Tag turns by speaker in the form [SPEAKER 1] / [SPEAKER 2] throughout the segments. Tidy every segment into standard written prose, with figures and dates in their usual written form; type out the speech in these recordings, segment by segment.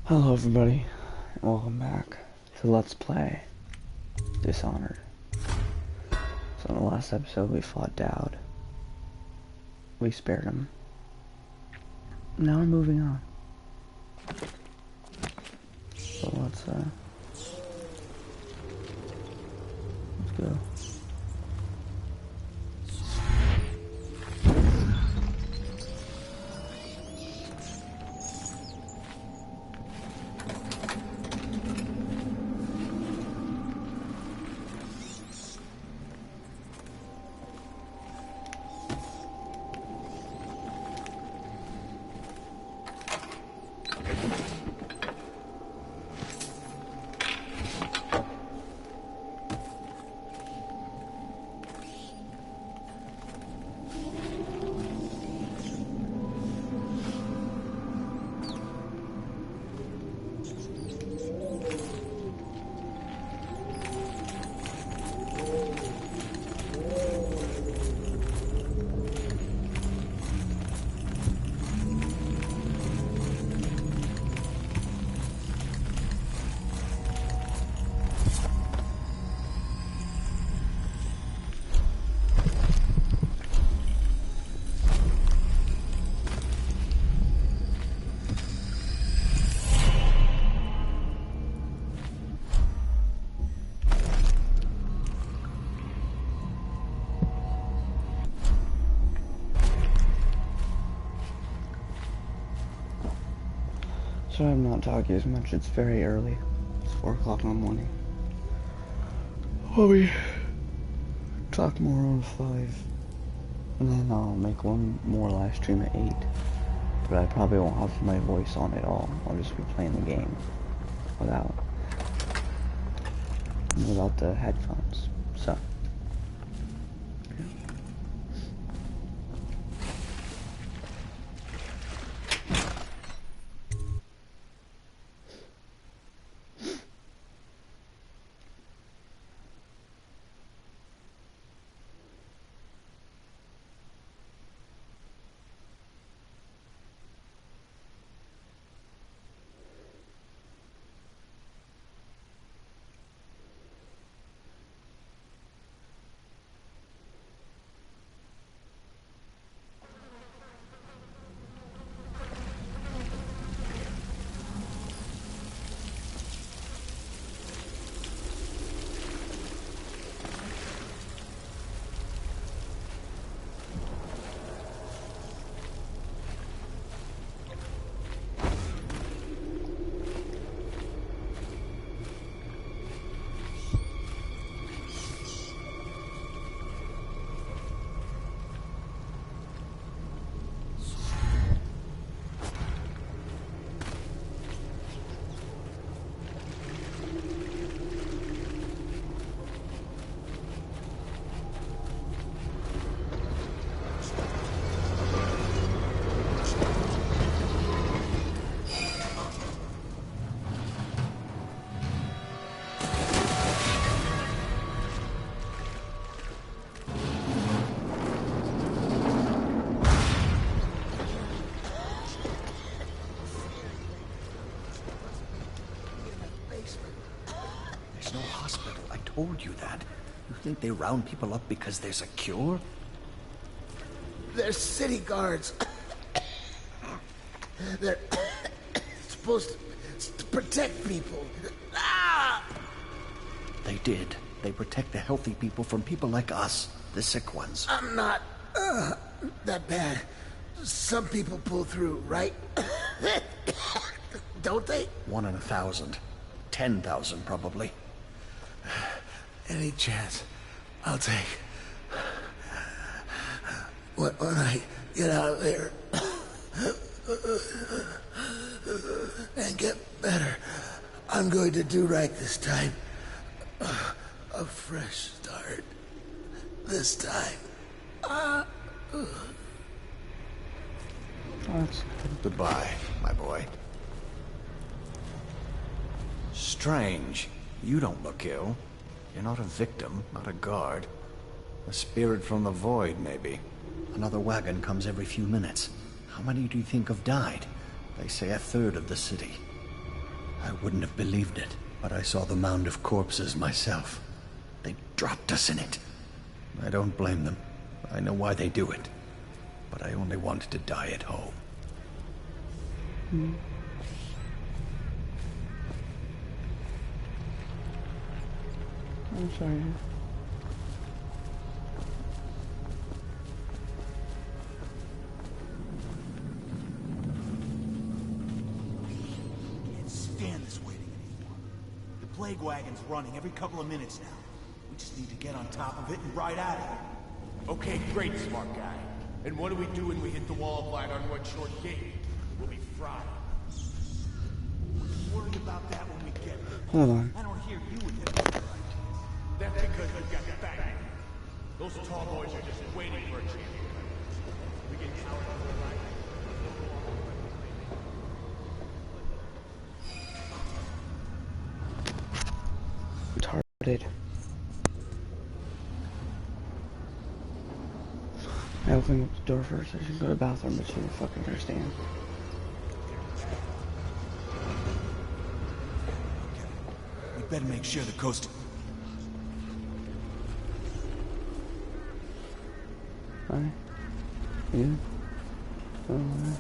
[SPEAKER 1] Hello everybody, and welcome back to Let's Play Dishonored. So in the last episode we fought Dowd. We spared him. Now we're moving on. So let's go. Sorry I'm not talking as much, it's very early. It's 4 o'clock in the morning. We talk more on 5. And then I'll make one more live stream at 8. But I probably won't have my voice on at all. I'll just be playing the game without the headphones. So
[SPEAKER 2] No hospital. I told you that. You think they round people up because there's a cure?
[SPEAKER 3] They're city guards. They're supposed to protect people. Ah!
[SPEAKER 2] They did. They protect the healthy people from people like us, the sick ones.
[SPEAKER 3] I'm not that bad. Some people pull through, right? Don't they?
[SPEAKER 2] 1 in 1,000. 10,000 probably.
[SPEAKER 3] Any chance I'll take. When I get out of there and get better, I'm going to do right this time. A fresh start. This time.
[SPEAKER 2] Goodbye, my boy. Strange. You don't look ill. You're not a victim, not a guard. A spirit from the void, maybe. Another wagon comes every few minutes. How many do you think have died? They say 1/3 of the city. I wouldn't have believed it, but I saw the mound of corpses myself. They dropped us in it. I don't blame them. I know why they do it. But I only wanted to die at home.
[SPEAKER 1] I'm sorry.
[SPEAKER 4] Can't stand this waiting anymore. The plague wagon's running every couple of minutes now. We just need to get on top of it and ride out of here.
[SPEAKER 5] Okay, great, smart guy. And what do we do when we hit the wall of light on one short gate? We'll be fried.
[SPEAKER 4] Worry about that when we get there.
[SPEAKER 1] Hold on.
[SPEAKER 4] I don't hear you with them ideas.
[SPEAKER 5] That's because we've got your back. Those tall boys are just waiting for a chance. We get cowered over the right.
[SPEAKER 1] Retarded. I opened up the door first. I should go to the bathroom, but she didn't fucking understand.
[SPEAKER 4] We better make sure the coast...
[SPEAKER 1] Hi. You? Alright.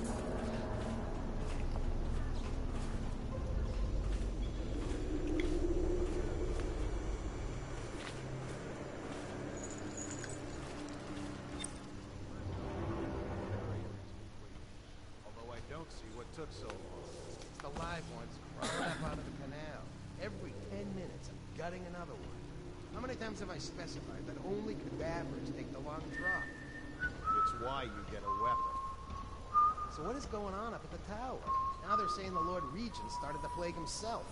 [SPEAKER 6] Although I don't see what took so long. It's the live ones crawling up out of the canal. Every 10 minutes, I'm gutting another one. How many times have I specified that only cadavers take the long drop? It's why you get a weapon. So what is going on up at the tower? Now they're saying the Lord Regent started the plague himself.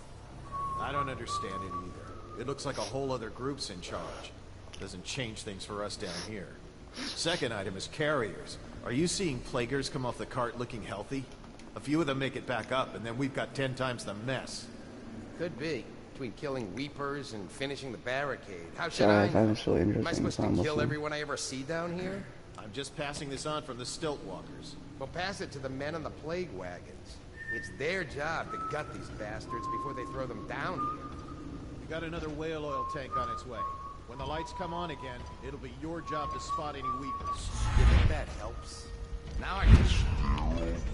[SPEAKER 2] I don't understand it either. It looks like a whole other group's in charge. Doesn't change things for us down here. Second item is carriers. Are you seeing plaguers come off the cart looking healthy? A few of them make it back up, and then we've got 10 times the mess.
[SPEAKER 6] Could be. Between killing Weepers and finishing the barricade. How should
[SPEAKER 1] Sorry,
[SPEAKER 6] I
[SPEAKER 1] I thought it
[SPEAKER 6] know?
[SPEAKER 1] was really
[SPEAKER 6] Am I
[SPEAKER 1] interesting.
[SPEAKER 6] supposed
[SPEAKER 1] So I'm
[SPEAKER 6] to kill
[SPEAKER 1] listening.
[SPEAKER 6] everyone I ever see down here?
[SPEAKER 2] I'm just passing this on from the stilt walkers.
[SPEAKER 6] Well, pass it to the men on the plague wagons. It's their job to gut these bastards before they throw them down here.
[SPEAKER 2] We got another whale oil tank on its way. When the lights come on again, it'll be your job to spot any weepers.
[SPEAKER 6] You think that helps? Now I can...
[SPEAKER 7] Ladies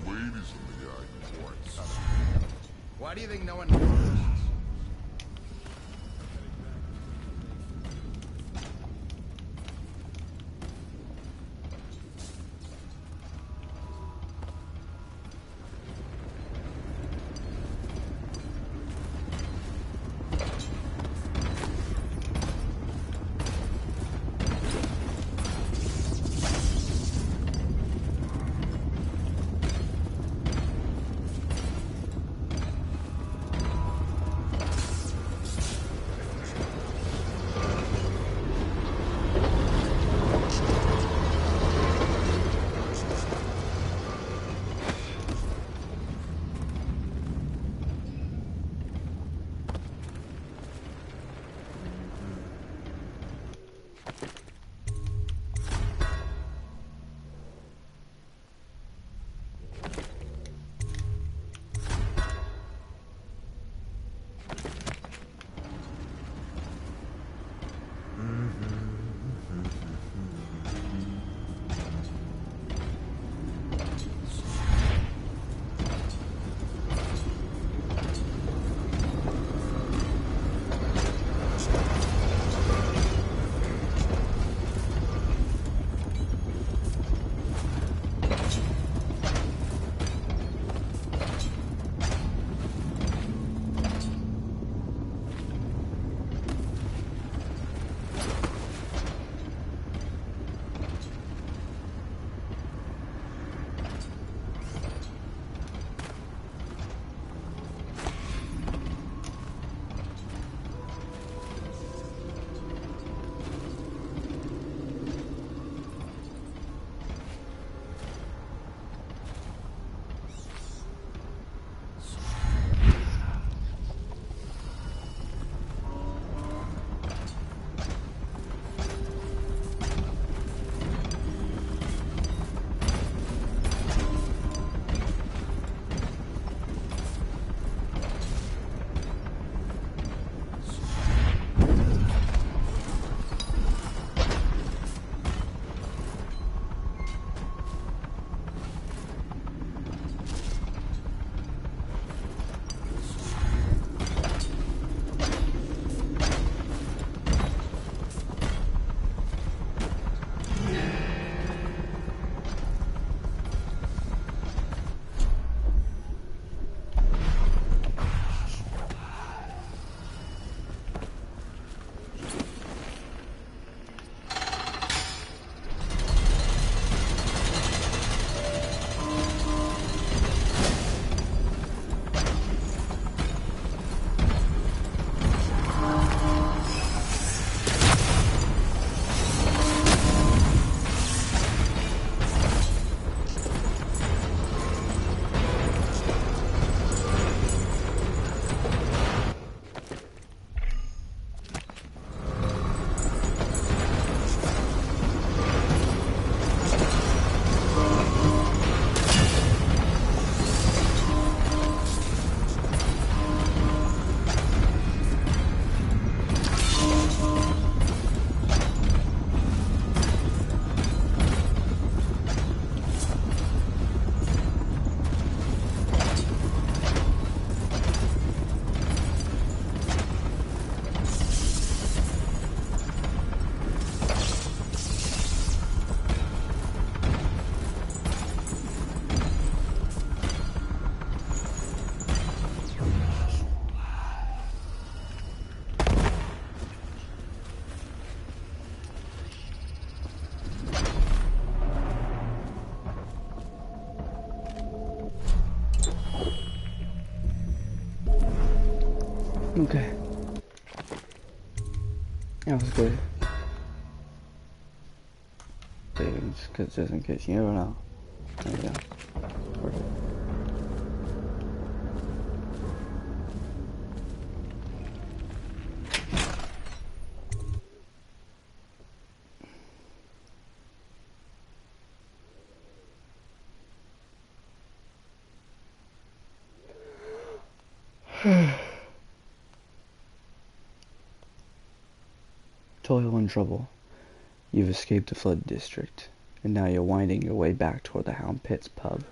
[SPEAKER 7] in the guidance lights.
[SPEAKER 6] Why do you think no one noticed?
[SPEAKER 1] Okay. That was good. Just in case, you never know. There we go. Perfect. Toil and trouble. You've escaped the flood district, and now you're winding your way back toward the Hound Pits pub.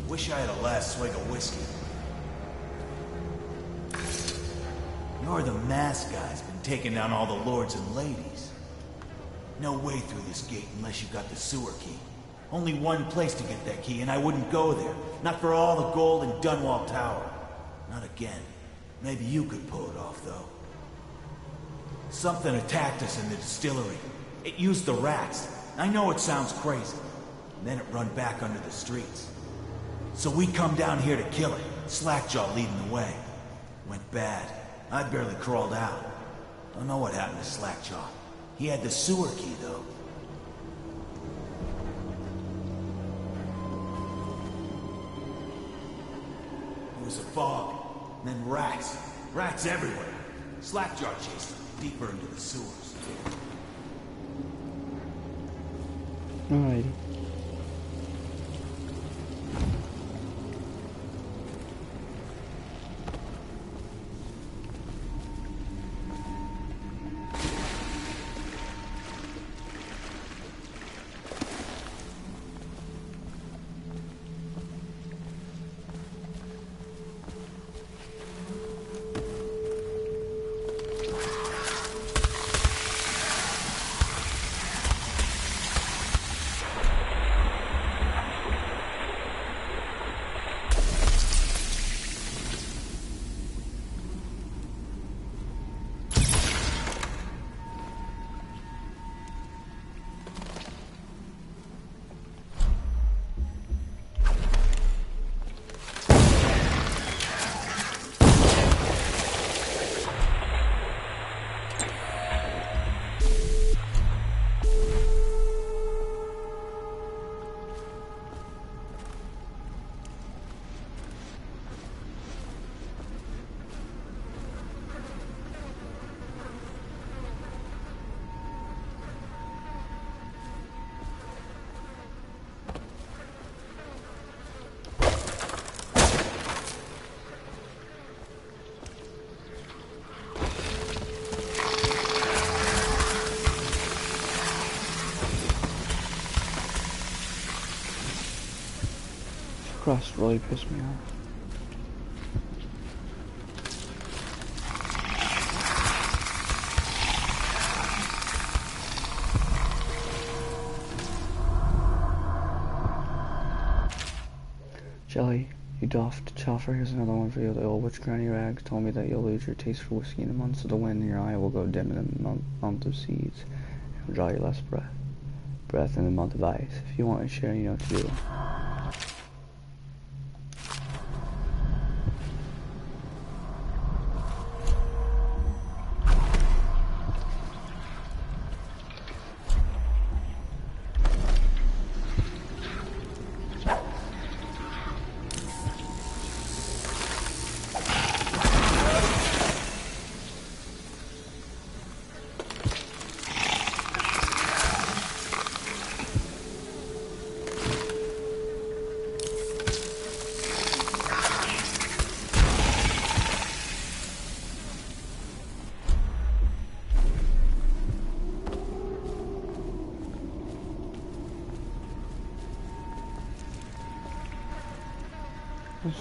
[SPEAKER 4] Wish I had a last swig of whiskey. You're the masked guy's been taking down all the lords and ladies. No way through this gate unless you got the sewer key. Only one place to get that key, and I wouldn't go there. Not for all the gold in Dunwall Tower. Not again. Maybe you could pull it off, though. Something attacked us in the distillery. It used the rats. I know it sounds crazy. And then it run back under the streets. So we come down here to kill it. Slackjaw leading the way. Went bad. I barely crawled out. Don't know what happened to Slackjaw. He had the sewer key, though. It was a fog. And then rats. Rats everywhere. Slackjaw chased them deeper into the sewers.
[SPEAKER 1] Alrighty. Crust really pissed me off. Shelly, you You doffed Choffer, here's another one for you. The old witch Granny Rags told me that you'll lose your taste for whiskey in the months of the wind, and your eye will go dim in the month of seeds, and draw you less breath in the month of ice. If you want to share, you know what to do.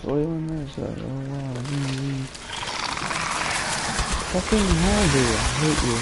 [SPEAKER 1] Soiling this out. Oh wow. Fucking hell, dude. I hate you.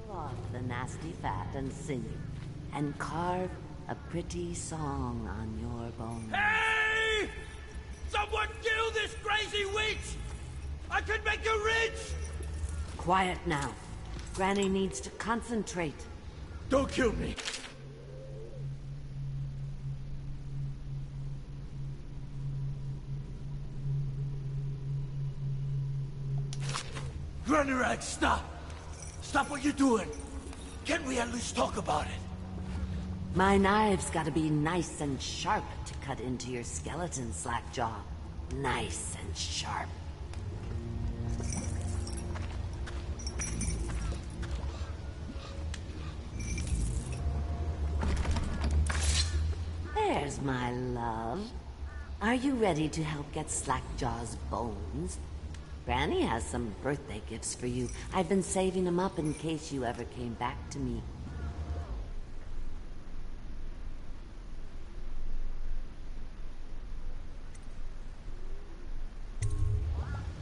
[SPEAKER 8] Pull off the nasty fat and sing it, and carve a pretty song on your bones.
[SPEAKER 5] Hey! Someone kill this crazy witch! I could make her rich!
[SPEAKER 8] Quiet now. Granny needs to concentrate.
[SPEAKER 5] Don't kill me! Granny Rag, stop! Stop what you're doing! Can't we at least talk about it?
[SPEAKER 8] My knives gotta be nice and sharp to cut into your skeleton, Slackjaw. Nice and sharp. There's my love. Are you ready to help get Slackjaw's bones? Granny has some birthday gifts for you. I've been saving them up in case you ever came back to me.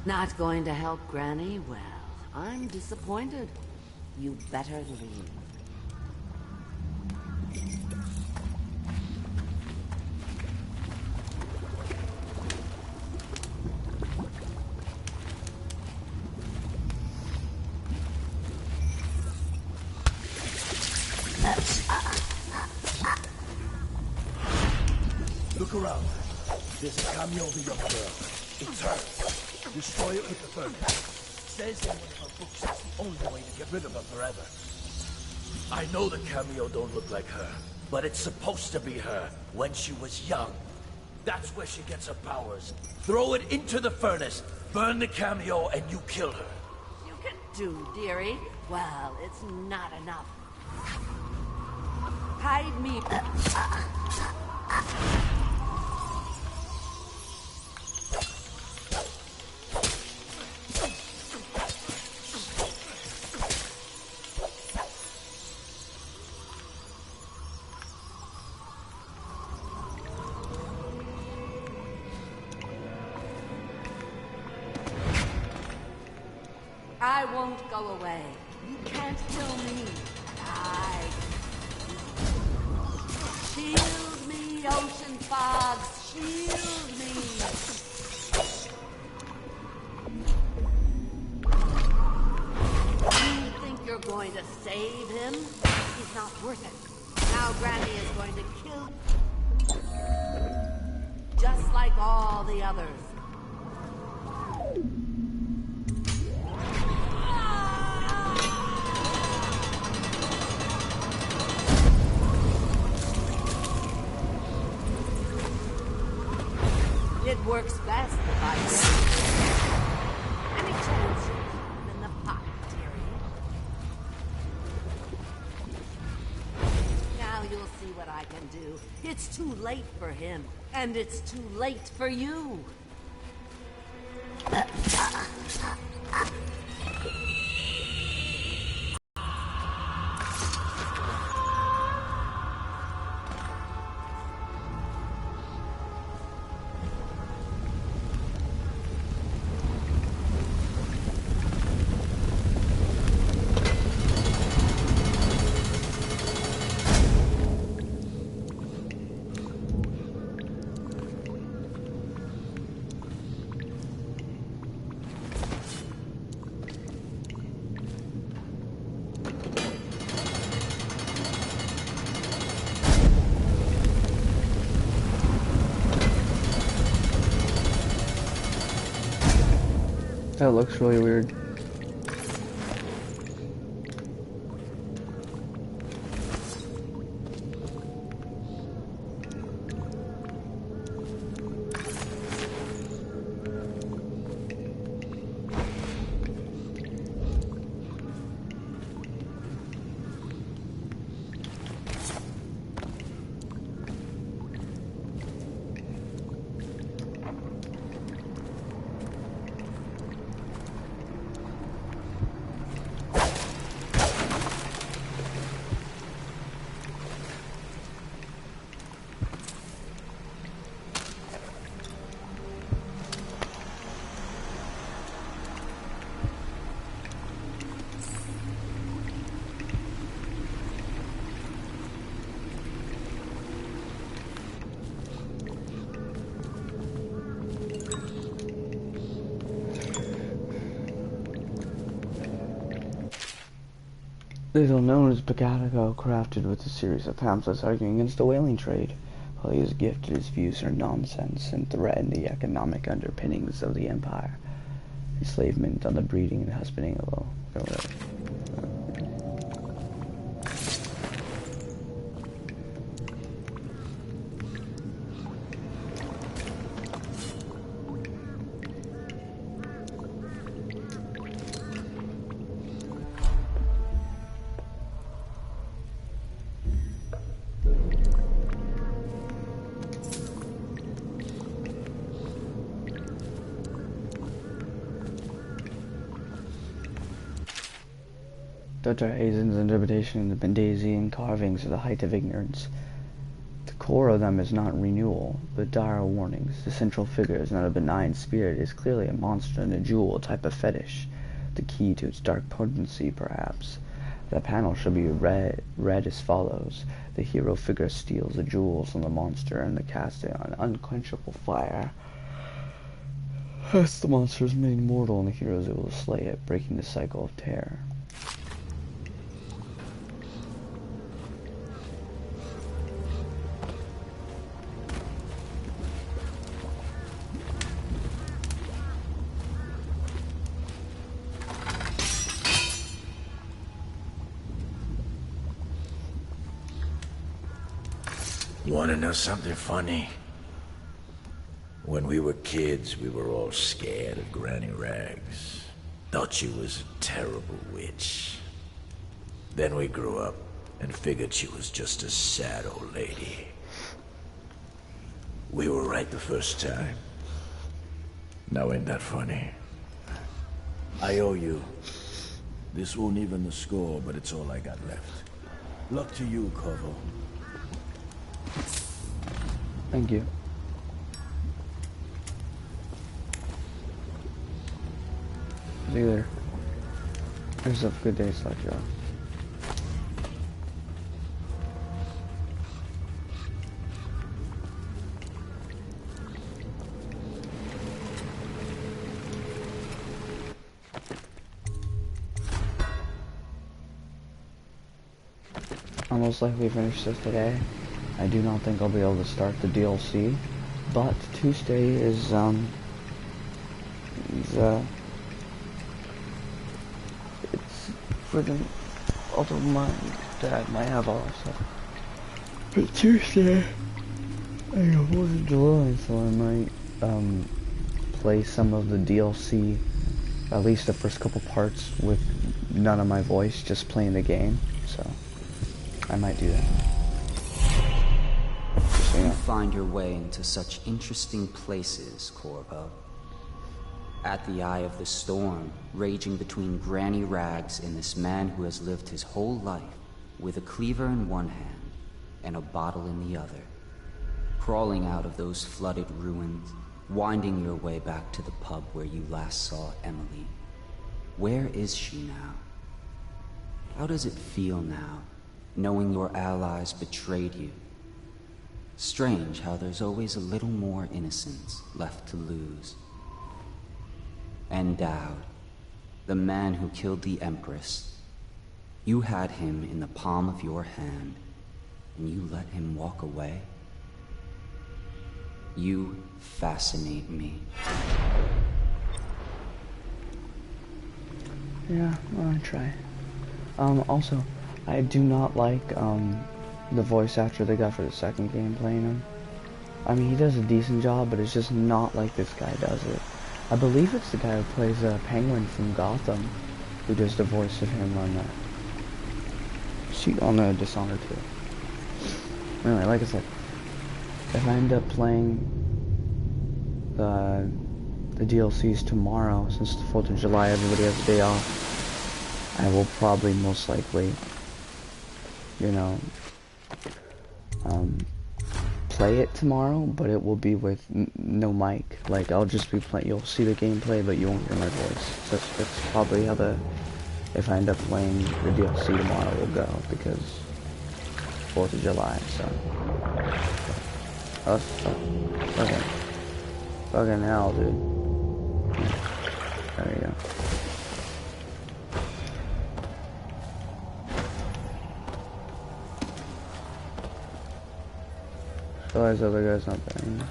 [SPEAKER 8] Not going to help Granny? Well, I'm disappointed. You better leave.
[SPEAKER 5] Look around. There's a cameo of a young girl. It's her. Destroy it with the furnace. Says in one of her books that's the only way to get rid of her forever. I know the cameo don't look like her, but it's supposed to be her when she was young. That's where she gets her powers. Throw it into the furnace, burn the cameo, and you kill her.
[SPEAKER 8] You can do, dearie. Well, it's not enough. Hide me. I won't go away. You can't kill me. I... Shield me, ocean fogs. Shield me. You think you're going to save him? He's not worth it. Now Granny is going to kill... just like all the others. It works best if I do. Any chance you have in the pot, dearie? Now you'll see what I can do. It's too late for him, and it's too late for you.
[SPEAKER 1] That looks really weird. Little known as Pagatico, crafted with a series of pamphlets arguing against the whaling trade. While he is gifted, his views are nonsense and threaten the economic underpinnings of the empire. Enslavement on the breeding and husbanding of Dr. Hazen's interpretation of the Mendesian carvings are the height of ignorance. The core of them is not renewal, but dire warnings. The central figure is not a benign spirit, it is clearly a monster and a jewel, a type of fetish. The key to its dark potency, perhaps. The panel should be read as follows. The hero figure steals the jewels from the monster and the casting on unquenchable fire. Thus the monster is made mortal and the hero is able to slay it, breaking the cycle of terror.
[SPEAKER 5] Wanna know something funny? When we were kids, we were all scared of Granny Rags. Thought she was a terrible witch. Then we grew up and figured she was just a sad old lady. We were right the first time. Now ain't that funny? I owe you. This won't even the score, but it's all I got left. Luck to you, Corvo.
[SPEAKER 1] Thank you. It's either There's a good day, Slackjaw. I'll most likely finish this today. I do not think I'll be able to start the DLC, but Tuesday is it's friggin', although my dad might have off, so. But Tuesday, I got 4th of July, so I might, play some of the DLC, at least the first couple parts, with none of my voice, just playing the game, so. I might do that. Just,
[SPEAKER 9] You find your way into such interesting places, Corvo. At the eye of the storm, raging between Granny Rags and this man who has lived his whole life with a cleaver in one hand and a bottle in the other. Crawling out of those flooded ruins, winding your way back to the pub where you last saw Emily. Where is she now? How does it feel now, knowing your allies betrayed you? Strange how there's always a little more innocence left to lose. And Dowd, the man who killed the Empress, you had him in the palm of your hand, and you let him walk away? You fascinate me.
[SPEAKER 1] Yeah, well, I try. Also, I do not like, the voice actor they got for the second game playing him. I mean, he does a decent job, but it's just not like this guy does it. I believe it's the guy who plays Penguin from Gotham, who does the voice of him on the Dishonored 2. Anyway, like I said, if I end up playing the DLCs tomorrow, since the 4th of July, everybody has a day off, I will probably most likely, you know, play it tomorrow, but it will be with no mic. Like, I'll just be playing, you'll see the gameplay, but you won't hear my voice. That's probably how if I end up playing the DLC tomorrow, will go, because 4th of July, so. Oh, fucking hell, dude. There you go. Realize the other guy's not there anymore.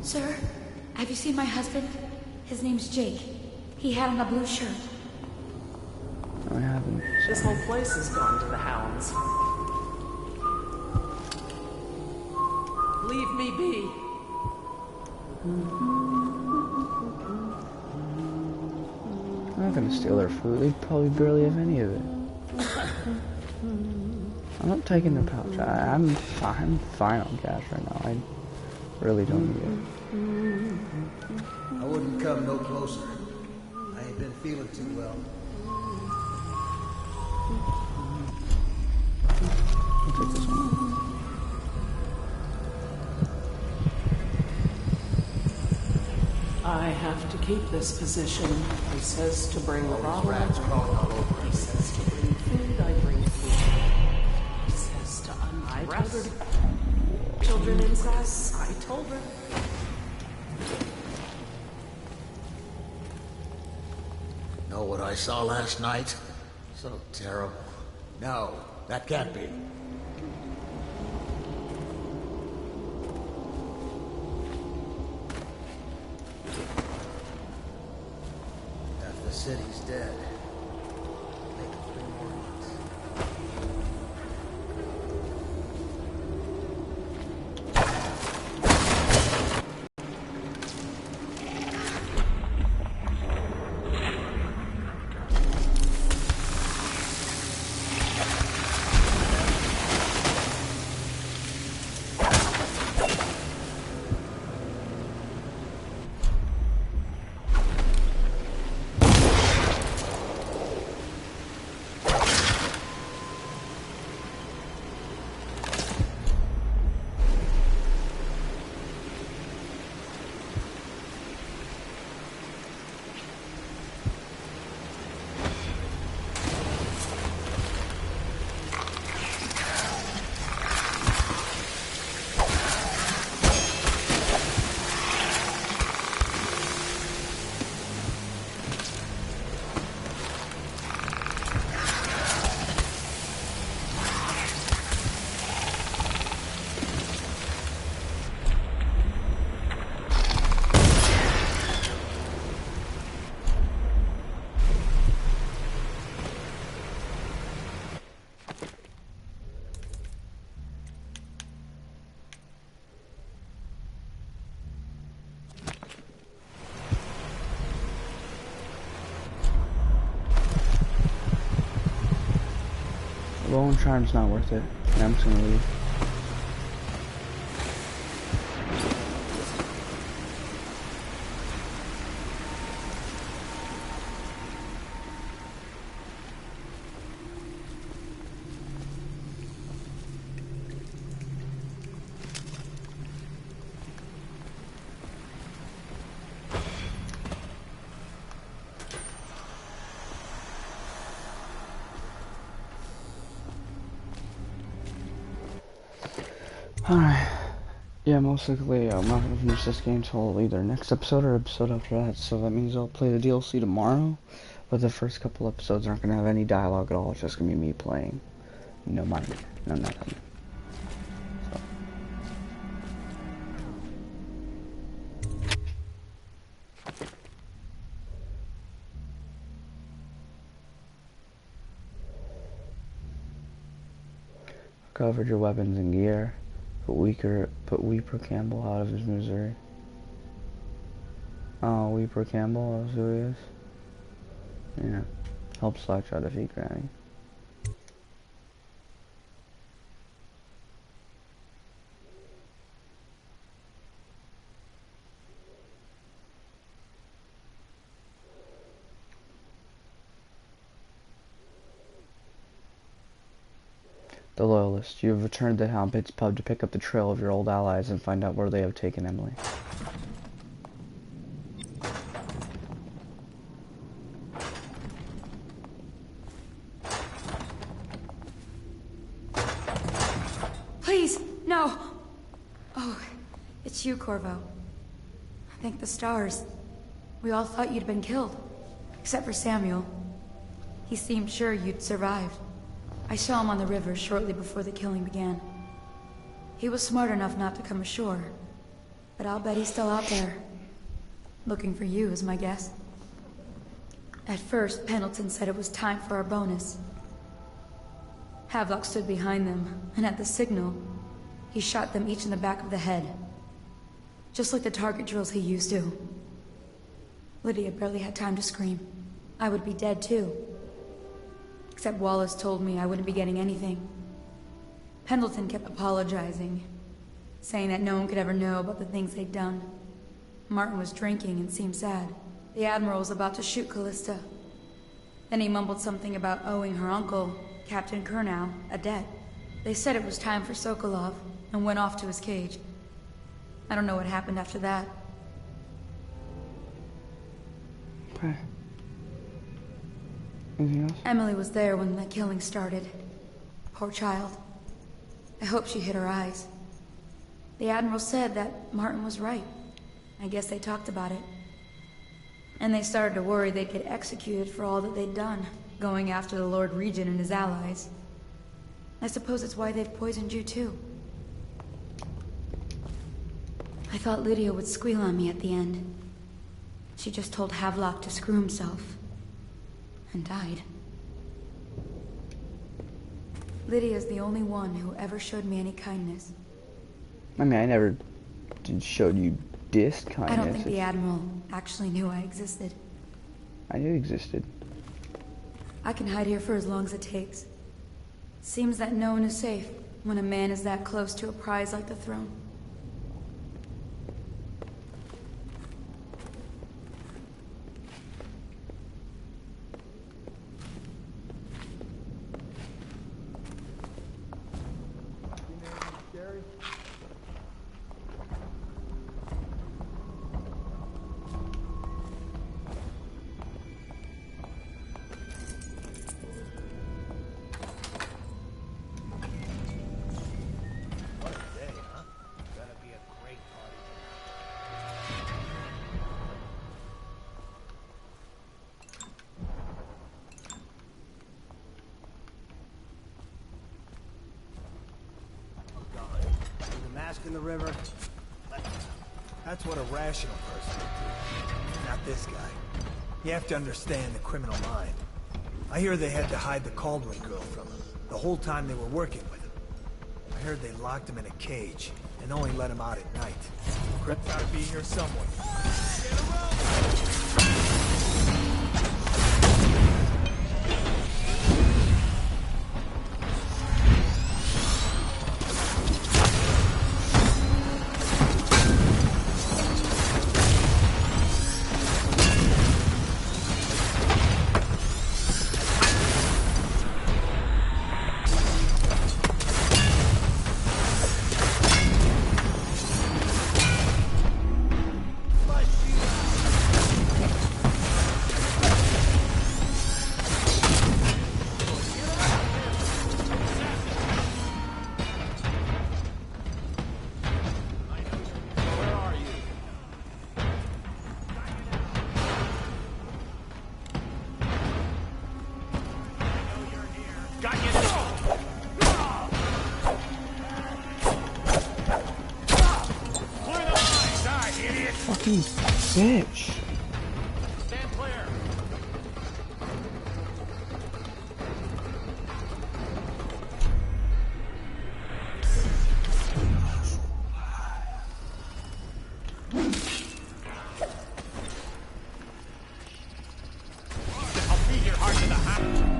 [SPEAKER 10] Sir, have you seen my husband? His name's Jake. He had on a blue shirt.
[SPEAKER 1] I haven't.
[SPEAKER 11] This whole place has gone to the hounds. Leave me be.
[SPEAKER 1] I'm not gonna steal their food. They probably barely have any of it. I'm not taking the pouch. I'm fine on cash right now. I really don't need it.
[SPEAKER 6] I wouldn't come no closer. I ain't been feeling too well.
[SPEAKER 1] I'll take this one.
[SPEAKER 11] I have to keep this position. He says to bring a bottle.
[SPEAKER 6] Rats crawling all over
[SPEAKER 11] He
[SPEAKER 6] us.
[SPEAKER 11] says to bring food, I bring food. He says to undress. Children in class, I told her.
[SPEAKER 3] Know what I saw last night? So terrible. No, that can't be.
[SPEAKER 6] Half the city's dead. Make it 3 more months.
[SPEAKER 1] Lone Charm's not worth it. I'm just gonna leave. Alright. Yeah, most likely I'm not gonna finish this game till either next episode or episode after that, so that means I'll play the DLC tomorrow, but the first couple episodes aren't gonna have any dialogue at all, it's just gonna be me playing. No money, no nothing. So. Covered your weapons and gear. Put Weeper Campbell out of his misery. Oh, Weeper Campbell, that's who he is? Yeah. Help Slackjaw defeat Granny. The Loyalist. You have returned to Houndpit's pub to pick up the trail of your old allies and find out where they have taken Emily.
[SPEAKER 10] Please, no! Oh, it's you, Corvo. Thank the stars. We all thought you'd been killed. Except for Samuel. He seemed sure you'd survived. I saw him on the river shortly before the killing began. He was smart enough not to come ashore, but I'll bet he's still out there. Looking for you is my guess. At first, Pendleton said it was time for our bonus. Havelock stood behind them, and at the signal, he shot them each in the back of the head. Just like the target drills he used to. Lydia barely had time to scream. I would be dead too. Except Wallace told me I wouldn't be getting anything. Pendleton kept apologizing, saying that no one could ever know about the things they'd done. Martin was drinking and seemed sad. The Admiral was about to shoot Callista. Then he mumbled something about owing her uncle, Captain Kurnow, a debt. They said it was time for Sokolov, and went off to his cage. I don't know what happened after that.
[SPEAKER 1] Okay. Anything else?
[SPEAKER 10] Emily was there when the killing started. Poor child. I hope she hid her eyes. The Admiral said that Martin was right. I guess they talked about it. And they started to worry they'd get executed for all that they'd done, going after the Lord Regent and his allies. I suppose it's why they've poisoned you too. I thought Lydia would squeal on me at the end. She just told Havelock to screw himself. and died. Lydia's the only one who ever showed me any kindness.
[SPEAKER 1] I mean, I never showed you kindness.
[SPEAKER 10] I don't think the Admiral actually knew I existed.
[SPEAKER 1] I knew you existed.
[SPEAKER 10] I can hide here for as long as it takes. Seems that no one is safe when a man is that close to a prize like the throne.
[SPEAKER 5] In the river. That's what a rational person would do. Not this guy. You have to understand the criminal mind. I hear they had to hide the Caldwell girl from him the whole time they were working with him. I heard they locked him in a cage and only let him out at night. Crypt gotta be here somewhere.
[SPEAKER 1] Fucking bitch.
[SPEAKER 5] Stand clear. I'll feed your heart to the hound.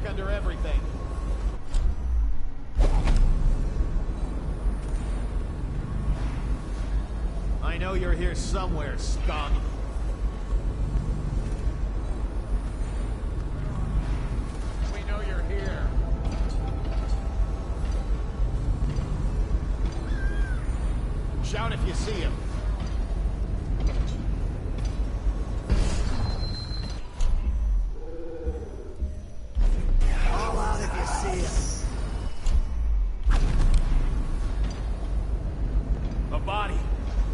[SPEAKER 5] Under everything. I know you're here somewhere, scum. We know you're here. Shout if you see him.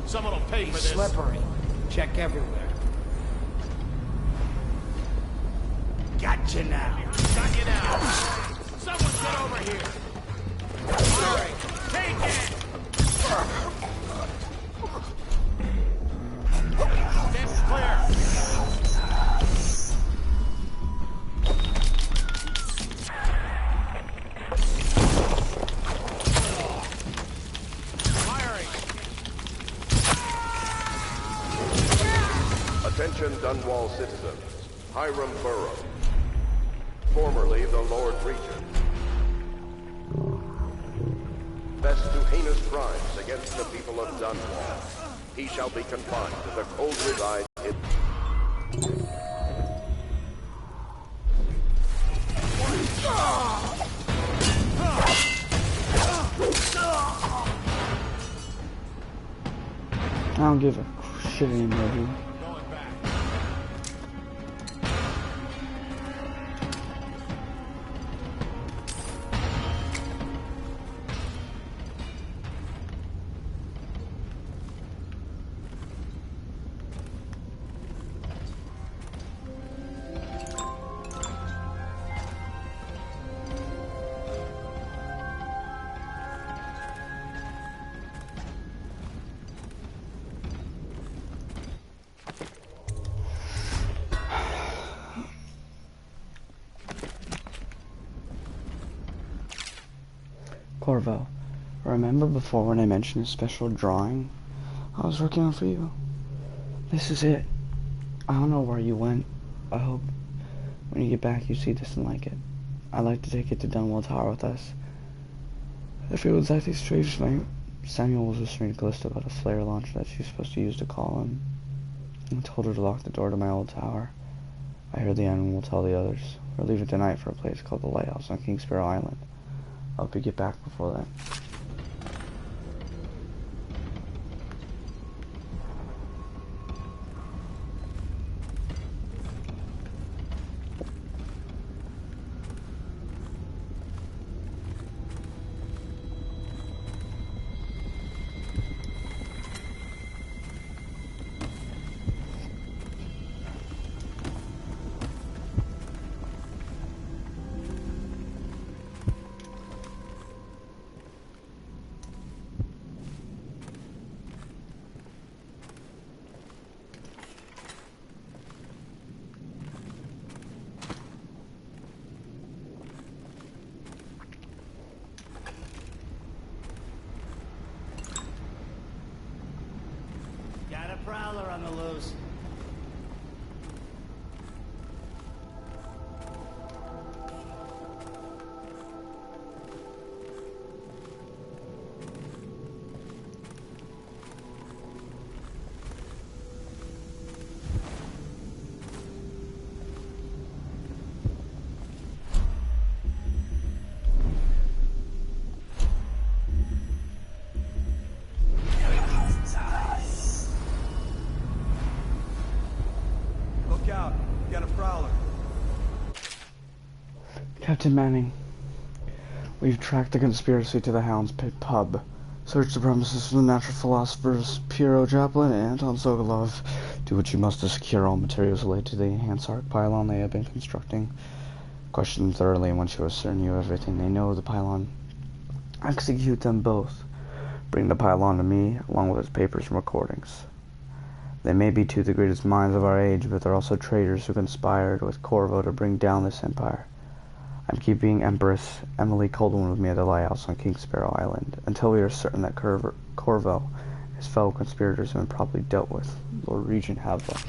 [SPEAKER 5] Someone will pay for this.
[SPEAKER 12] Slippery. Check everywhere. Gotcha now.
[SPEAKER 5] Got you now. Someone get over here.
[SPEAKER 13] Dunwall citizens, Hiram Burrow, formerly the Lord Regent, confessed to heinous crimes against the people of Dunwall. He shall be confined to the cold reside in...
[SPEAKER 1] I don't give a shit anymore, dude. Corvo, remember before when I mentioned a special drawing I was working on for you? This is it. I don't know where you went. I hope when you get back you see this and like it. I'd like to take it to Dunwall Tower with us. I feel exactly strange tonight. Samuel was whispering to Callista about a flare launcher that she was supposed to use to call him. I told her to lock the door to my old tower. I heard the end and will tell the others. We're leaving tonight for a place called the Lighthouse on King Sparrow Island. I hope you get back before then.
[SPEAKER 14] Got a prowler on the loose.
[SPEAKER 1] Captain Manning, we've tracked the conspiracy to the Hound's Pit pub. Searched the premises for the natural philosophers Piero Joplin and Anton Sokolov. Do what you must to secure all materials related to the enhanced arc pylon they have been constructing. Question them thoroughly, and once you are certain you have everything they know of the pylon, execute them both. Bring the pylon to me, along with its papers and recordings. They may be two of the greatest minds of our age, but they're also traitors who conspired with Corvo to bring down this empire. I'm keeping Empress Emily Coldwin with me at the lighthouse on King Sparrow Island, until we are certain that Corvo and his fellow conspirators have been properly dealt with. Lord Regent Havla.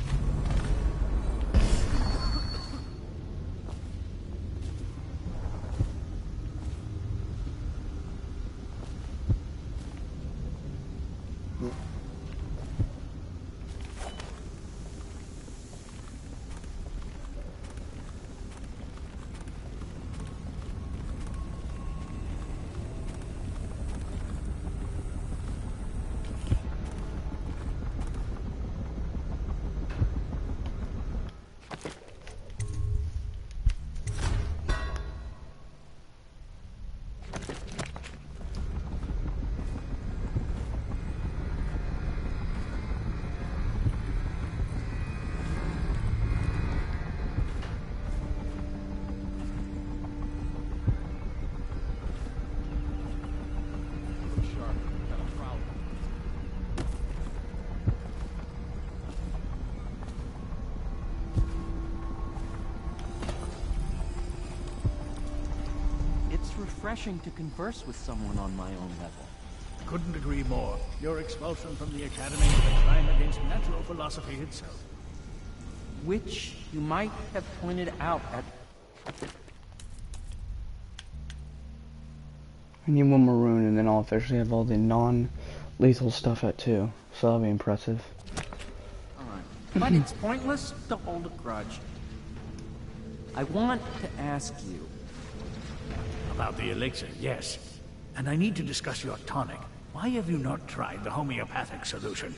[SPEAKER 15] Refreshing to converse with someone on my own level.
[SPEAKER 5] Couldn't agree more. Your expulsion from the Academy is a crime against natural philosophy itself.
[SPEAKER 15] which you might have pointed out at...
[SPEAKER 1] I need one maroon, and then I'll officially have all the non-lethal stuff at 2. So that'll be impressive.
[SPEAKER 15] But it's pointless to hold a grudge. I want to ask you...
[SPEAKER 5] About the elixir, yes. And I need to discuss your tonic. Why have you not tried the homeopathic solution?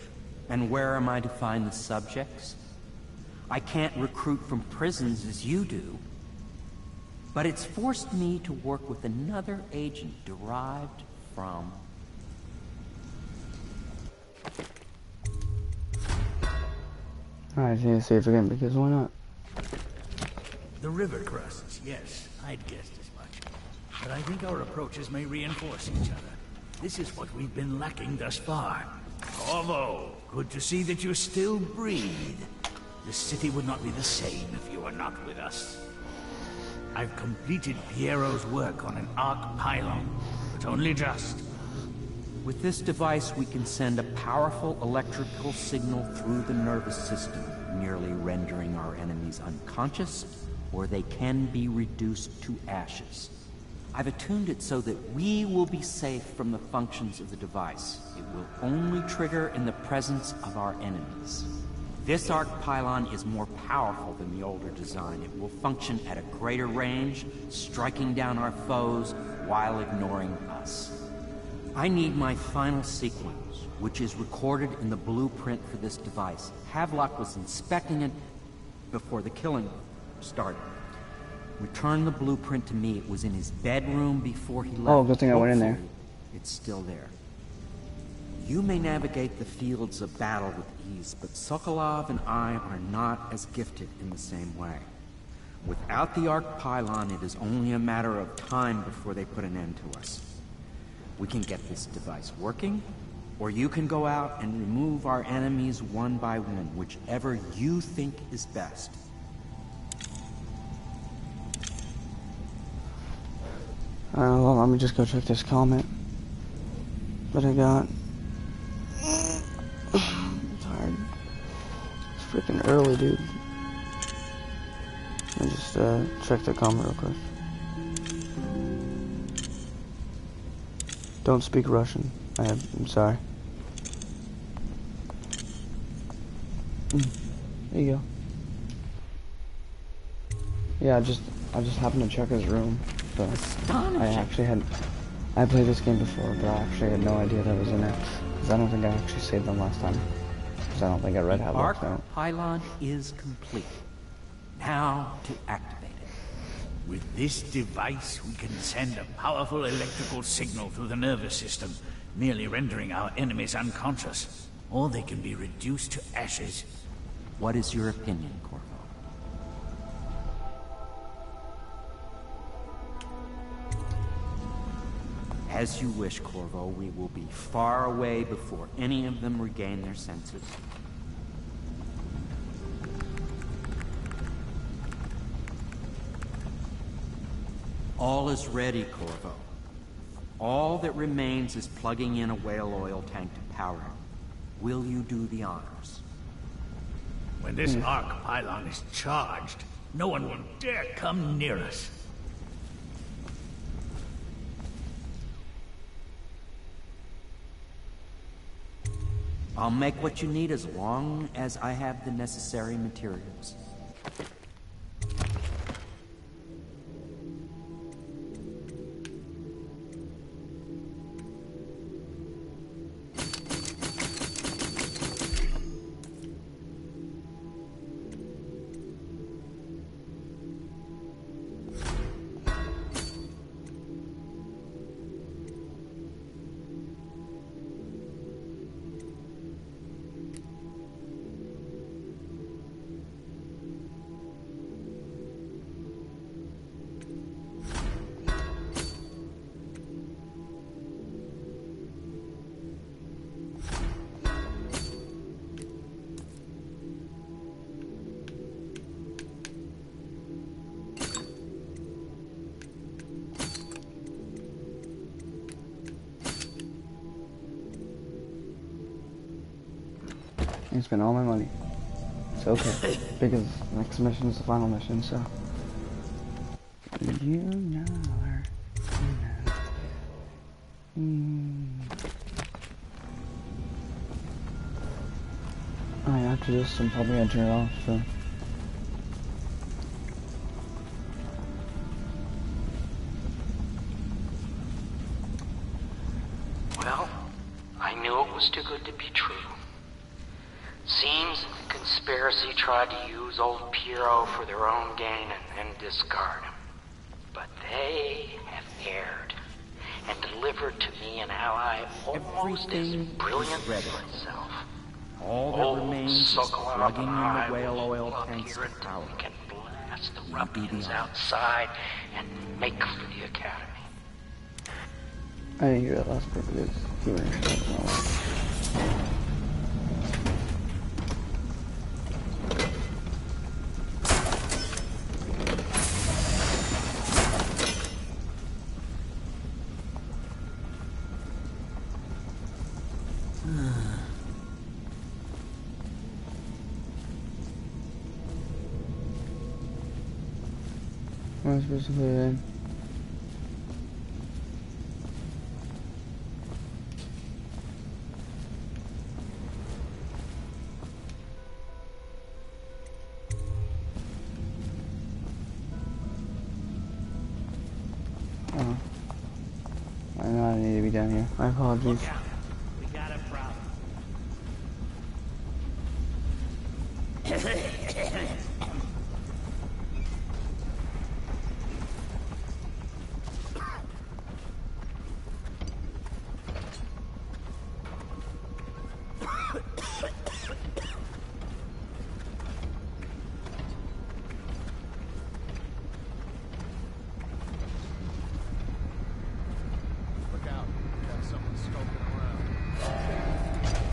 [SPEAKER 15] And where am I to find the subjects? I can't recruit from prisons as you do. But it's forced me to work with another agent derived from...
[SPEAKER 1] Alright, I need to save again, because why not?
[SPEAKER 5] The river crusts, yes. I'd guessed as much. But I think our approaches may reinforce each other. This is what we've been lacking thus far. Corvo, good to see that you still breathe. The city would not be the same if you were not with us. I've completed Piero's work on an arc pylon, but only just.
[SPEAKER 15] With this device, we can send a powerful electrical signal through the nervous system, nearly rendering our enemies unconscious, or they can be reduced to ashes. I've attuned it so that we will be safe from the functions of the device. It will only trigger in the presence of our enemies. This arc pylon is more powerful than the older design. It will function at a greater range, striking down our foes while ignoring us. I need my final sequence, which is recorded in the blueprint for this device. Havelock was inspecting it before the killing started. Return the blueprint to me. It was in his bedroom before he left.
[SPEAKER 1] Oh, good thing I went in there.
[SPEAKER 15] It's still there. You may navigate the fields of battle with ease, but Sokolov and I are not as gifted in the same way. Without the arc pylon, it is only a matter of time before they put an end to us. We can get this device working, or you can go out and remove our enemies one by one, whichever you think is best.
[SPEAKER 1] Well, let me just go check this comment that I got. I'm tired. It's freaking early, dude. Let me just check the comment real quick. Don't speak Russian. I'm sorry. There you go. Yeah, I just happened to check his room. So I played this game before, but I actually had no idea that was in it. Because I don't think I actually saved them last time. Because I don't think I read how it works out.
[SPEAKER 15] Arc pylon is complete. Now to activate it.
[SPEAKER 5] With this device, we can send a powerful electrical signal through the nervous system, merely rendering our enemies unconscious. Or they can be reduced to ashes.
[SPEAKER 15] What is your opinion, Corvo? As you wish, Corvo. We will be far away before any of them regain their senses. All is ready, Corvo. All that remains is plugging in a whale oil tank to power it. Will you do the honors?
[SPEAKER 5] When this arc pylon is charged, no one will dare come near us.
[SPEAKER 15] I'll make what you need as long as I have the necessary materials.
[SPEAKER 1] I spent all my money. it's okay. Because next mission is the final mission, so. You know her. You know. Alright, after this, I'm probably gonna turn it off, so.
[SPEAKER 16] Well, I knew it was too good to be true. Seems the conspiracy tried to use old Piero for their own gain and then discard him. But they have erred and delivered to me an ally almost as brilliant as itself.
[SPEAKER 15] All that remains is plugging in the whale oil tanks to power.
[SPEAKER 16] We can blast the ruffians outside and make for the academy.
[SPEAKER 1] I didn't hear that last part, but it's humor. Am I supposed to put it in? Oh. I know I need to be down here. My apologies.
[SPEAKER 14] We got a problem.
[SPEAKER 2] Look out. We got someone skulking around.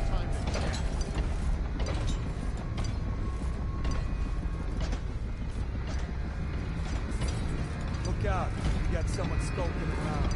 [SPEAKER 2] Time to get.
[SPEAKER 5] Look out. We got someone skulking around.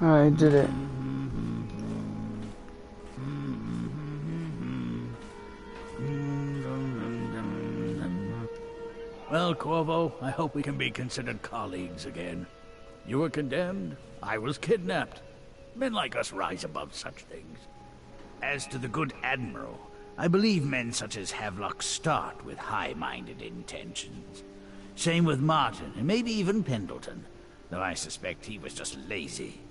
[SPEAKER 1] I did it.
[SPEAKER 5] Well, Corvo, I hope we can be considered colleagues again. You were condemned, I was kidnapped. Men like us rise above such things. As to the good Admiral, I believe men such as Havelock start with high-minded intentions. Same with Martin, and maybe even Pendleton, though I suspect he was just lazy.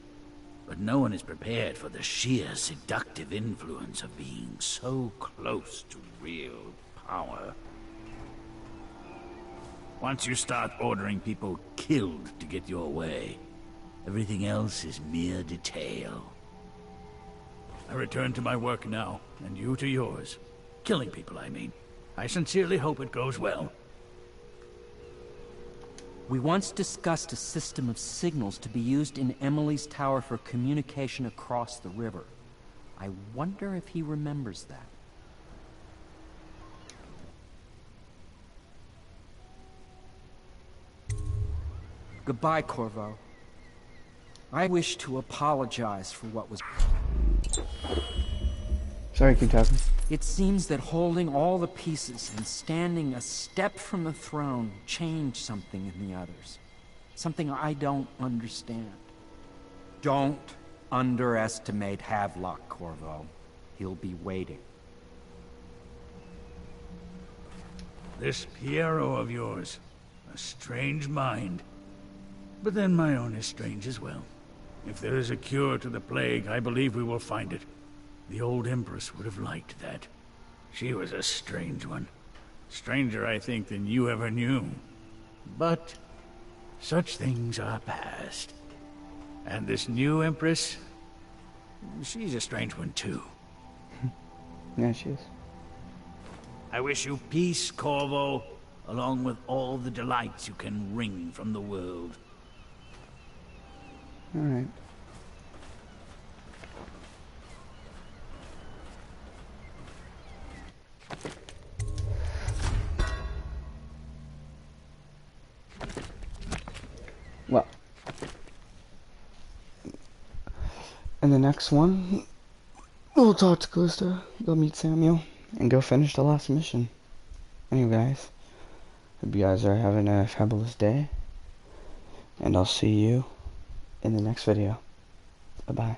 [SPEAKER 5] But no one is prepared for the sheer seductive influence of being so close to real power. Once you start ordering people killed to get your way, everything else is mere detail. I return to my work now, and you to yours. Killing people, I mean. I sincerely hope it goes well.
[SPEAKER 15] We once discussed a system of signals to be used in Emily's tower for communication across the river. I wonder if he remembers that. Goodbye, Corvo. I wish to apologize for what was...
[SPEAKER 1] Sorry, keep talking.
[SPEAKER 15] It seems that holding all the pieces and standing a step from the throne changed something in the others. Something I don't understand. Don't underestimate Havelock, Corvo. He'll be waiting.
[SPEAKER 5] This Piero of yours, a strange mind. But then my own is strange as well. If there is a cure to the plague, I believe we will find it. The old Empress would have liked that. She was a strange one. Stranger, I think, than you ever knew. But such things are past. And this new Empress, she's a strange one too.
[SPEAKER 1] Yeah, she is.
[SPEAKER 5] I wish you peace, Corvo, along with all the delights you can wring from the world.
[SPEAKER 1] Alright. Well, in the next one, we'll talk to Calista, go meet Samuel, and go finish the last mission. Anyway, guys, hope you guys are having a fabulous day, and I'll see you in the next video. Bye-bye.